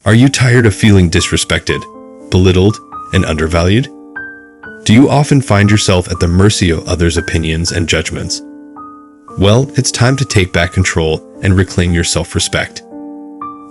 Are you tired of feeling disrespected, belittled, and undervalued? Do you often find yourself at the mercy of others' opinions and judgments? Well, it's time to take back control and reclaim your self-respect.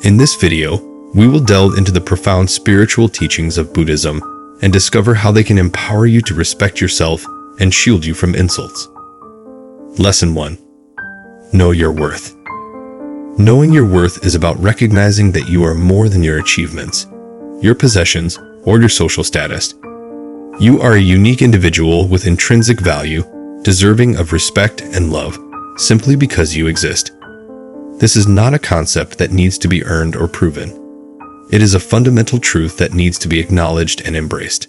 In this video, we will delve into the profound spiritual teachings of Buddhism and discover how they can empower you to respect yourself and shield you from insults. Lesson 1. Know your worth. Knowing your worth is about recognizing that you are more than your achievements, your possessions, or your social status. You are a unique individual with intrinsic value, deserving of respect and love, simply because you exist. This is not a concept that needs to be earned or proven. It is a fundamental truth that needs to be acknowledged and embraced.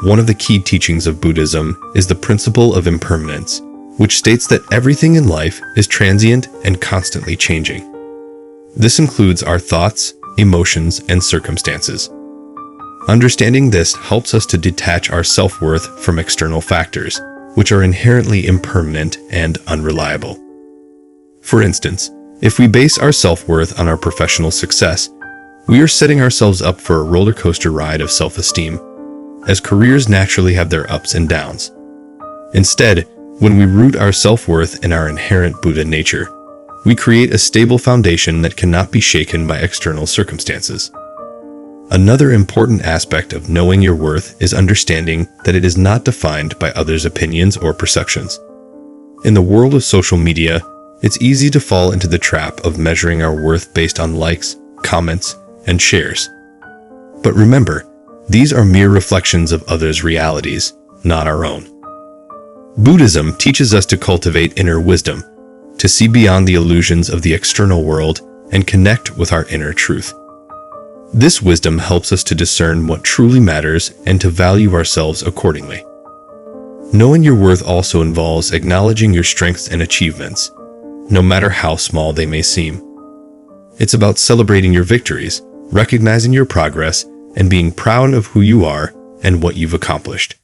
One of the key teachings of Buddhism is the principle of impermanence, which states that everything in life is transient and constantly changing. This includes our thoughts, emotions, and circumstances. Understanding this helps us to detach our self-worth from external factors, which are inherently impermanent and unreliable. For instance, if we base our self-worth on our professional success, we are setting ourselves up for a roller coaster ride of self-esteem, as careers naturally have their ups and downs. Instead, when we root our self-worth in our inherent Buddha nature, we create a stable foundation that cannot be shaken by external circumstances. Another important aspect of knowing your worth is understanding that it is not defined by others' opinions or perceptions. In the world of social media, it's easy to fall into the trap of measuring our worth based on likes, comments, and shares. But remember, these are mere reflections of others' realities, not our own. Buddhism teaches us to cultivate inner wisdom, to see beyond the illusions of the external world and connect with our inner truth. This wisdom helps us to discern what truly matters and to value ourselves accordingly. Knowing your worth also involves acknowledging your strengths and achievements, no matter how small they may seem. It's about celebrating your victories, recognizing your progress, and being proud of who you are and what you've accomplished.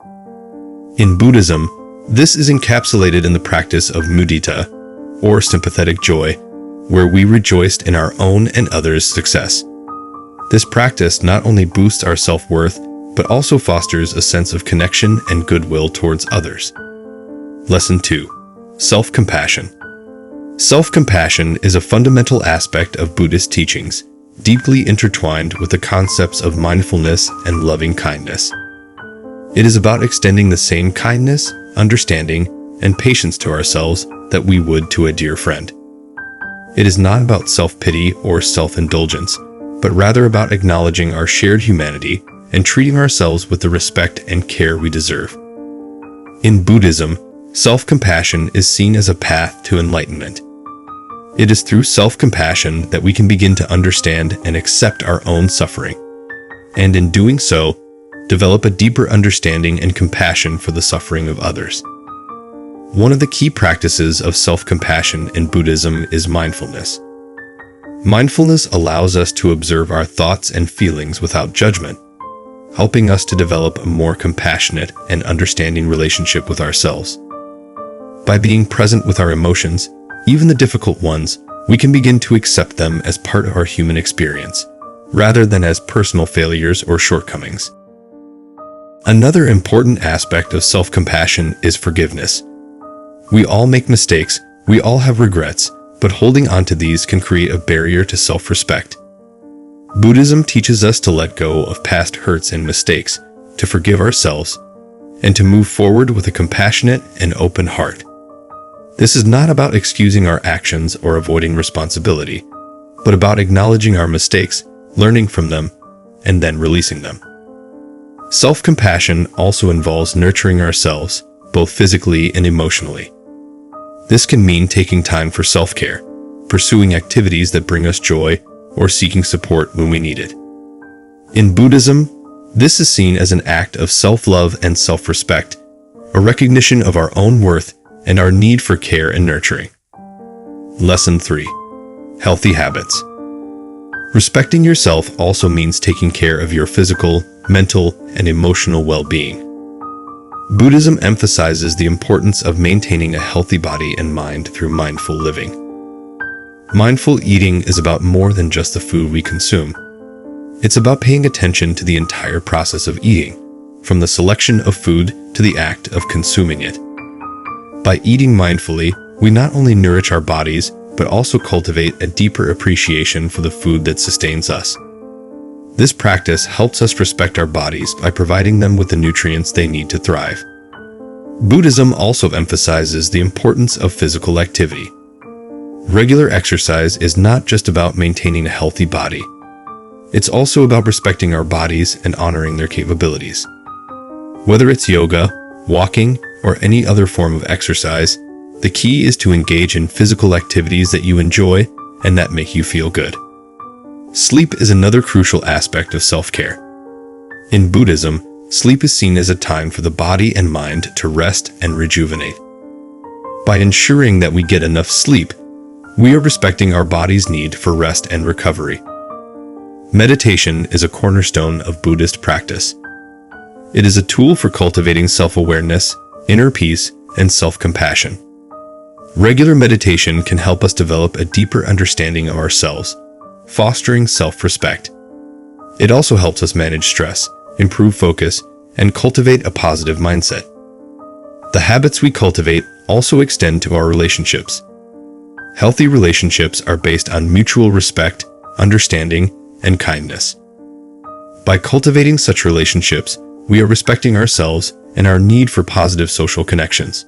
In Buddhism, this is encapsulated in the practice of mudita, or sympathetic joy, where we rejoiced in our own and others' success. This practice not only boosts our self-worth, but also fosters a sense of connection and goodwill towards others. Lesson 2. Self-Compassion. Self-compassion is a fundamental aspect of Buddhist teachings, deeply intertwined with the concepts of mindfulness and loving kindness. It is about extending the same kindness, understanding, and patience to ourselves that we would to a dear friend. It is not about self-pity or self-indulgence, but rather about acknowledging our shared humanity and treating ourselves with the respect and care we deserve. In Buddhism, self-compassion is seen as a path to enlightenment. It is through self-compassion that we can begin to understand and accept our own suffering, and in doing so, develop a deeper understanding and compassion for the suffering of others. One of the key practices of self-compassion in Buddhism is mindfulness. Mindfulness allows us to observe our thoughts and feelings without judgment, helping us to develop a more compassionate and understanding relationship with ourselves. By being present with our emotions, even the difficult ones, we can begin to accept them as part of our human experience, rather than as personal failures or shortcomings. Another important aspect of self-compassion is forgiveness. We all make mistakes, we all have regrets, but holding on to these can create a barrier to self-respect. Buddhism teaches us to let go of past hurts and mistakes, to forgive ourselves, and to move forward with a compassionate and open heart. This is not about excusing our actions or avoiding responsibility, but about acknowledging our mistakes, learning from them, and then releasing them. Self-compassion also involves nurturing ourselves, both physically and emotionally. This can mean taking time for self-care, pursuing activities that bring us joy, or seeking support when we need it. In Buddhism, this is seen as an act of self-love and self-respect, a recognition of our own worth and our need for care and nurturing. Lesson 3. Healthy habits. Respecting yourself also means taking care of your physical, mental, and emotional well-being. Buddhism emphasizes the importance of maintaining a healthy body and mind through mindful living. Mindful eating is about more than just the food we consume. It's about paying attention to the entire process of eating, from the selection of food to the act of consuming it. By eating mindfully, we not only nourish our bodies, but also cultivate a deeper appreciation for the food that sustains us. This practice helps us respect our bodies by providing them with the nutrients they need to thrive. Buddhism also emphasizes the importance of physical activity. Regular exercise is not just about maintaining a healthy body. It's also about respecting our bodies and honoring their capabilities. Whether it's yoga, walking, or any other form of exercise, the key is to engage in physical activities that you enjoy and that make you feel good. Sleep is another crucial aspect of self-care. In Buddhism, sleep is seen as a time for the body and mind to rest and rejuvenate. By ensuring that we get enough sleep, we are respecting our body's need for rest and recovery. Meditation is a cornerstone of Buddhist practice. It is a tool for cultivating self-awareness, inner peace, and self-compassion. Regular meditation can help us develop a deeper understanding of ourselves, fostering self-respect. It also helps us manage stress, improve focus, and cultivate a positive mindset. The habits we cultivate also extend to our relationships. Healthy relationships are based on mutual respect, understanding, and kindness. By cultivating such relationships, we are respecting ourselves and our need for positive social connections.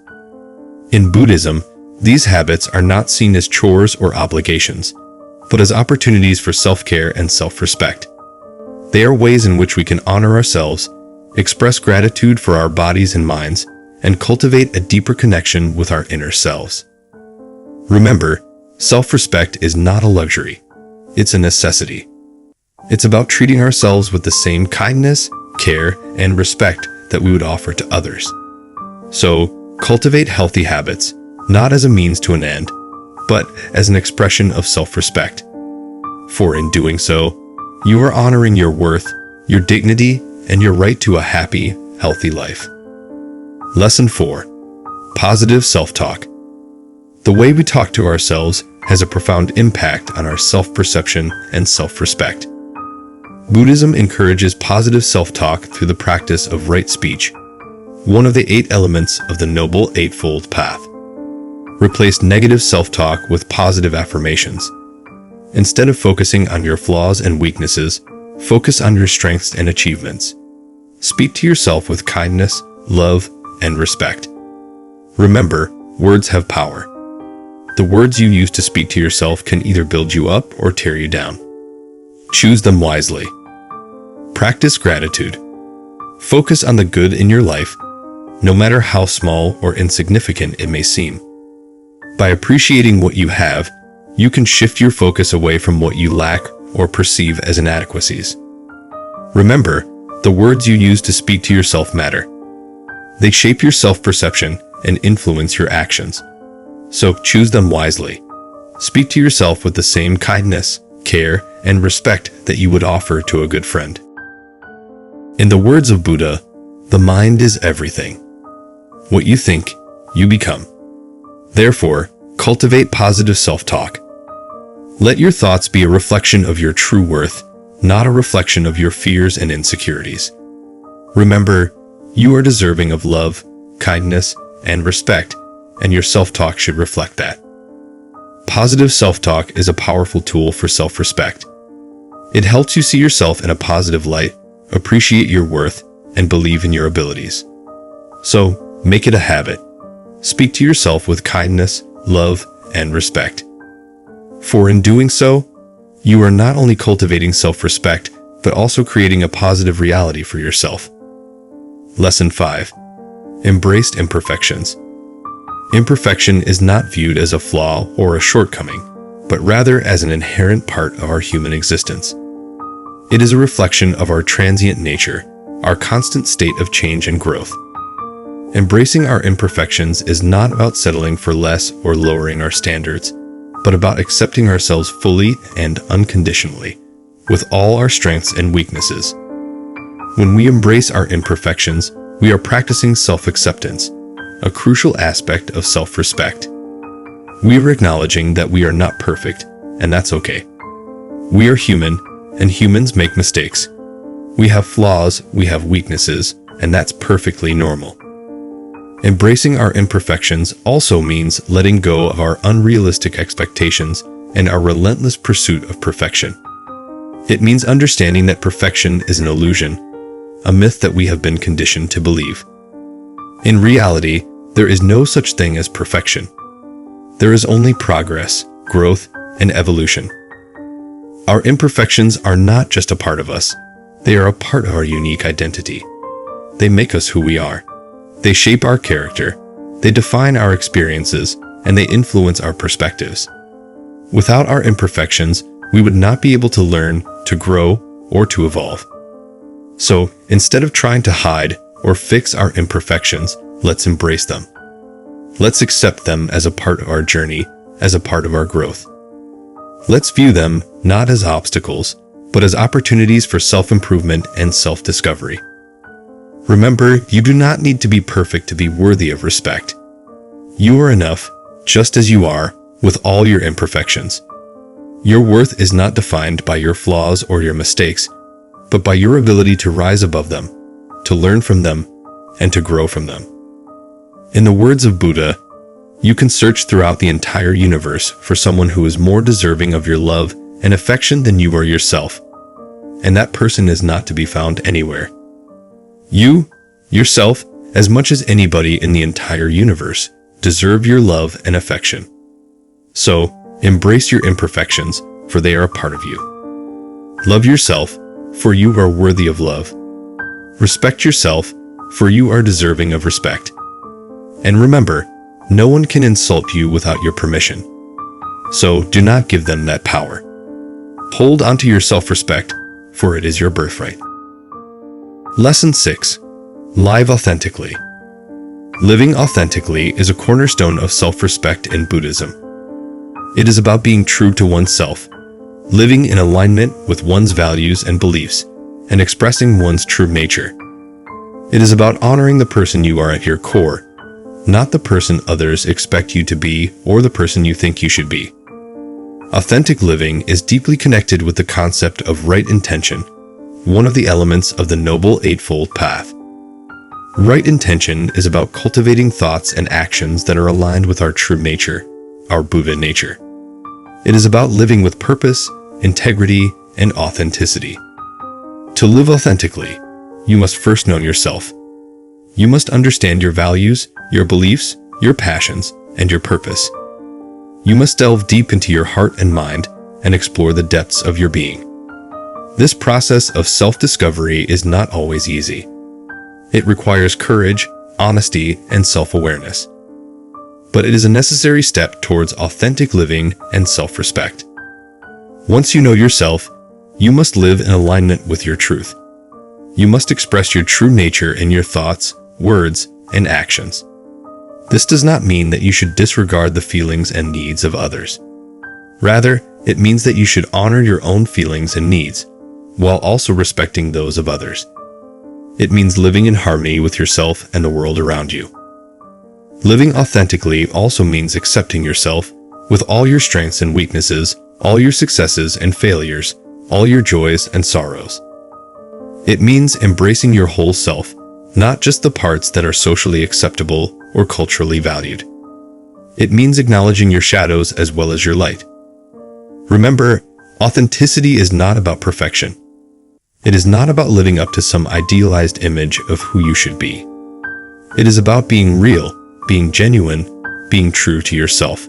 In Buddhism, these habits are not seen as chores or obligations, but as opportunities for self-care and self-respect. They are ways in which we can honor ourselves, express gratitude for our bodies and minds, and cultivate a deeper connection with our inner selves. Remember, self-respect is not a luxury. It's a necessity. It's about treating ourselves with the same kindness, care, and respect that we would offer to others. So, cultivate healthy habits, not as a means to an end, but as an expression of self-respect. For in doing so, you are honoring your worth, your dignity, and your right to a happy, healthy life. Lesson 4. Positive self-talk. The way we talk to ourselves has a profound impact on our self-perception and self-respect. Buddhism encourages positive self-talk through the practice of right speech, one of the 8 elements of the Noble Eightfold Path. Replace negative self-talk with positive affirmations. Instead of focusing on your flaws and weaknesses, focus on your strengths and achievements. Speak to yourself with kindness, love, and respect. Remember, words have power. The words you use to speak to yourself can either build you up or tear you down. Choose them wisely. Practice gratitude. Focus on the good in your life, no matter how small or insignificant it may seem. By appreciating what you have, you can shift your focus away from what you lack or perceive as inadequacies. Remember, the words you use to speak to yourself matter. They shape your self-perception and influence your actions. So choose them wisely. Speak to yourself with the same kindness, care, and respect that you would offer to a good friend. In the words of Buddha, the mind is everything. What you think, you become. Therefore, cultivate positive self-talk. Let your thoughts be a reflection of your true worth, not a reflection of your fears and insecurities. Remember, you are deserving of love, kindness, and respect, and your self-talk should reflect that. Positive self-talk is a powerful tool for self-respect. It helps you see yourself in a positive light, appreciate your worth, and believe in your abilities. So, make it a habit. Speak to yourself with kindness, love, and respect. For in doing so, you are not only cultivating self-respect, but also creating a positive reality for yourself. Lesson 5. Embrace imperfections. Imperfection is not viewed as a flaw or a shortcoming, but rather as an inherent part of our human existence. It is a reflection of our transient nature, our constant state of change and growth. Embracing our imperfections is not about settling for less or lowering our standards, but about accepting ourselves fully and unconditionally, with all our strengths and weaknesses. When we embrace our imperfections, we are practicing self-acceptance, a crucial aspect of self-respect. We are acknowledging that we are not perfect, and that's okay. We are human, and humans make mistakes. We have flaws, we have weaknesses, and that's perfectly normal. Embracing our imperfections also means letting go of our unrealistic expectations and our relentless pursuit of perfection. It means understanding that perfection is an illusion, a myth that we have been conditioned to believe. In reality, there is no such thing as perfection. There is only progress, growth, and evolution. Our imperfections are not just a part of us. They are a part of our unique identity. They make us who we are. They shape our character. They define our experiences, and they influence our perspectives. Without our imperfections, we would not be able to learn, to grow, or to evolve. So, instead of trying to hide or fix our imperfections, let's embrace them. Let's accept them as a part of our journey, as a part of our growth. Let's view them not as obstacles, but as opportunities for self-improvement and self-discovery. Remember, you do not need to be perfect to be worthy of respect. You are enough, just as you are, with all your imperfections. Your worth is not defined by your flaws or your mistakes, but by your ability to rise above them, to learn from them, and to grow from them. In the words of Buddha, you can search throughout the entire universe for someone who is more deserving of your love and affection than you are yourself, and that person is not to be found anywhere. You, yourself, as much as anybody in the entire universe, deserve your love and affection. So, embrace your imperfections, for they are a part of you. Love yourself, for you are worthy of love. Respect yourself, for you are deserving of respect. And remember, no one can insult you without your permission. So do not give them that power. Hold onto your self-respect, for it is your birthright. Lesson 6. Live authentically. Living authentically is a cornerstone of self-respect in Buddhism. It is about being true to oneself, living in alignment with one's values and beliefs, and expressing one's true nature. It is about honoring the person you are at your core, not the person others expect you to be or the person you think you should be. Authentic living is deeply connected with the concept of right intention, one of the elements of the Noble Eightfold Path. Right intention is about cultivating thoughts and actions that are aligned with our true nature, our Buddha nature. It is about living with purpose, integrity, and authenticity. To live authentically, you must first know yourself. You must understand your values, your beliefs, your passions, and your purpose. You must delve deep into your heart and mind and explore the depths of your being. This process of self-discovery is not always easy. It requires courage, honesty, and self-awareness. But it is a necessary step towards authentic living and self-respect. Once you know yourself, you must live in alignment with your truth. You must express your true nature in your thoughts, words, and actions. This does not mean that you should disregard the feelings and needs of others. Rather, it means that you should honor your own feelings and needs, while also respecting those of others. It means living in harmony with yourself and the world around you. Living authentically also means accepting yourself with all your strengths and weaknesses, all your successes and failures, all your joys and sorrows. It means embracing your whole self, not just the parts that are socially acceptable or culturally valued. It means acknowledging your shadows as well as your light. Remember, authenticity is not about perfection. It is not about living up to some idealized image of who you should be. It is about being real, being genuine, being true to yourself.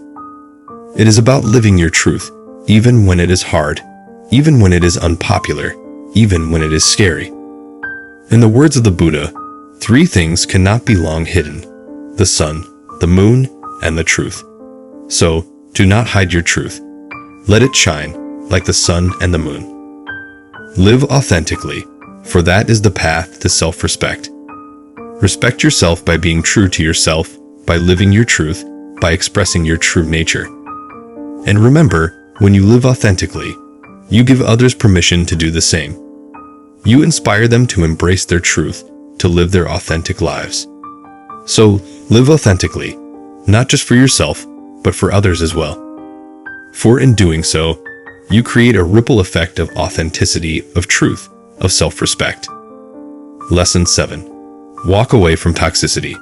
It is about living your truth, even when it is hard, even when it is unpopular, even when it is scary. In the words of the Buddha, 3 things cannot be long hidden: the sun, the moon, and the truth. So, do not hide your truth. Let it shine, like the sun and the moon. Live authentically, for that is the path to self-respect. Respect yourself by being true to yourself, by living your truth, by expressing your true nature. And remember, when you live authentically, you give others permission to do the same. You inspire them to embrace their truth, to live their authentic lives. So, live authentically, not just for yourself, but for others as well. For in doing so, you create a ripple effect of authenticity, of truth, of self-respect. Lesson 7. Walk away from toxicity.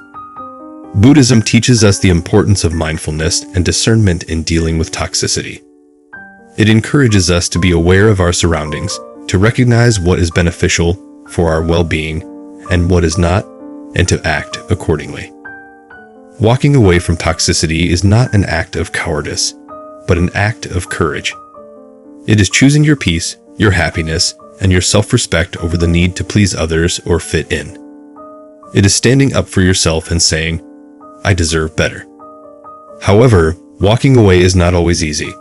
Buddhism teaches us the importance of mindfulness and discernment in dealing with toxicity. It encourages us to be aware of our surroundings, to recognize what is beneficial for our well-being and what is not, and to act accordingly. Walking away from toxicity is not an act of cowardice, but an act of courage. It is choosing your peace, your happiness, and your self-respect over the need to please others or fit in. It is standing up for yourself and saying, "I deserve better." However, walking away is not always easy.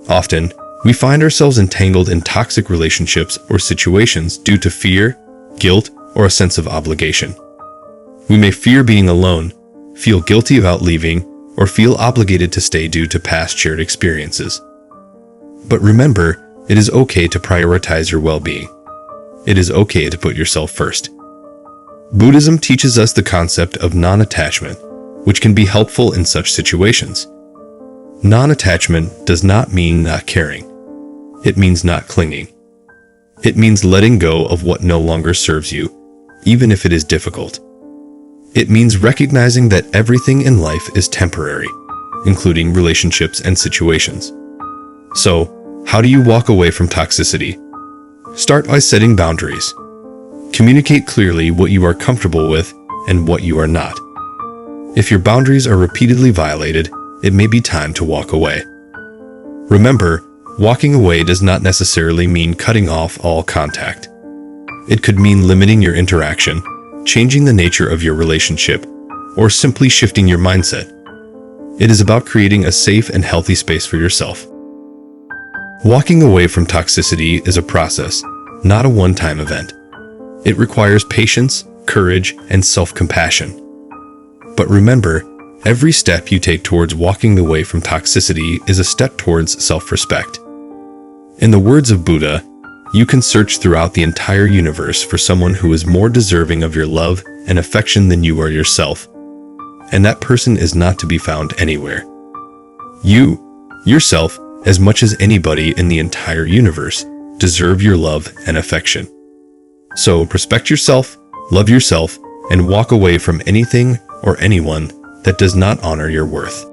Often, we find ourselves entangled in toxic relationships or situations due to fear, guilt, or a sense of obligation. We may fear being alone, feel guilty about leaving, or feel obligated to stay due to past shared experiences. But remember, it is okay to prioritize your well-being. It is okay to put yourself first. Buddhism teaches us the concept of non-attachment, which can be helpful in such situations. Non-attachment does not mean not caring. It means not clinging. It means letting go of what no longer serves you, even if it is difficult. It means recognizing that everything in life is temporary, including relationships and situations. So, how do you walk away from toxicity? Start by setting boundaries. Communicate clearly what you are comfortable with and what you are not. If your boundaries are repeatedly violated, it may be time to walk away. Remember, walking away does not necessarily mean cutting off all contact. It could mean limiting your interaction, changing the nature of your relationship, or simply shifting your mindset. It is about creating a safe and healthy space for yourself. Walking away from toxicity is a process, not a one-time event. It requires patience, courage, and self-compassion. But remember, every step you take towards walking away from toxicity is a step towards self-respect. In the words of Buddha, you can search throughout the entire universe for someone who is more deserving of your love and affection than you are yourself. And that person is not to be found anywhere. You, yourself, as much as anybody in the entire universe, deserve your love and affection. So respect yourself, love yourself, and walk away from anything or anyone that does not honor your worth.